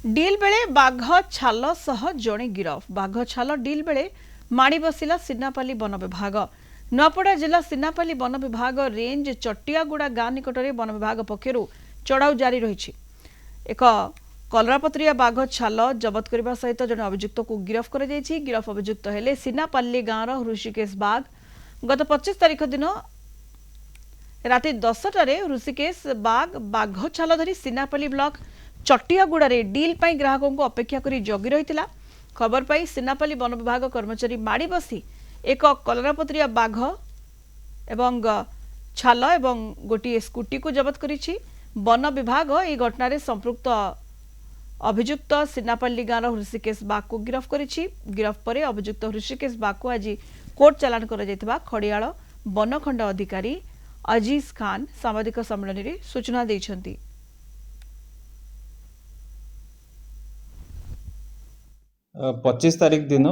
Dill बेले बाघ छाल सह जणे गिरफ। बाघ छाल डिल बेले माड़ी बसिला सिन्नापाली वन विभाग। नुआपड़ा जिला सिन्नापाली वन विभाग रेंज चटियागुड़ा गाँ निकट में वन विभाग पक्षर चढ़ाऊ जारी रही। एक कलरापत्रिया बाघ छाल जबत करने सहित जड़े अभियुक्त को गिरफ कर गिरफ अभियुक्त हेले सिन्नापाली गाँव ऋषिकेश बाघ। गत 25 तारिख दिन राति 10टारे ऋषिकेश बाघ छाल धरी सिन्नापाली ब्लॉक चटियागुड़े डिल ग्राहकों को अपेक्षा कर जगी रही। खबर पाई सिन्नापाली वन विभाग कर्मचारी माड़ी बसी एक कलरापत्रिया बाघ एवं छाल एवं गोटे स्कूटी को जबत करिछि। वन विभाग यह घटना संपृक्त अभियुक्त सिन्नापाली गाँव ऋषिकेश बाघ को गिरफ करिछि। गिरफ पर अभियुक्त ऋषिकेश बाघ को आज कोर्ट चालाण कर खड़ियाल वनखंड अधिकारी अजीज खान साम्बादिक सम्मेलन में सूचना दैछन्ति। 25 तारिख दिन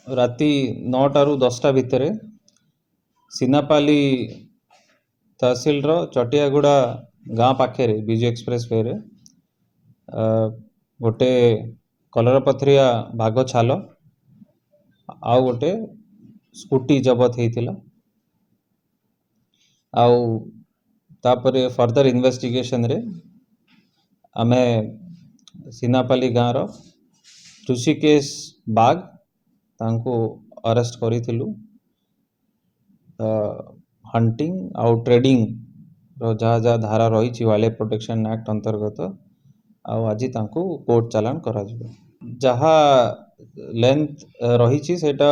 राति 9टारू 10टा भितर सिन्नापाली तहसील चटियागुड़ा गाँ पाखे विजु एक्सप्रेस वे रे गोटे कलरपथरिया बाघ छाल आउ गोटे स्कूटी जबत होता। आउ तापरे फर्दर इन्वेस्टिगेशन रे आमे सिन्नापाली गाँव ऋषिकेश बाघ तांको अरेस्ट करिथिलु। हंटिंग आउ ट्रेडिंग रो जहाँ धारा रही वाइल्ड प्रोटेक्शन एक्ट अंतर्गत आज तांको कोर्ट चालान करा जिवो। जहाँ लेंथ रही सेटा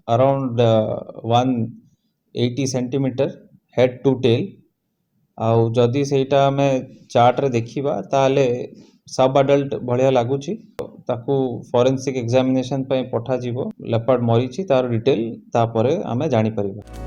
around 180 centimetre head to tail. आउ जदि सेटा हमें चार्ट रे देखिबा ताले सब अडल्ट भलिया लागुची। ताकू फॉरेंसिक एग्जामिनेशन पठा जीवो। लेपर्ड मरीची तार डिटेल तापरे आमे जानी परिबा।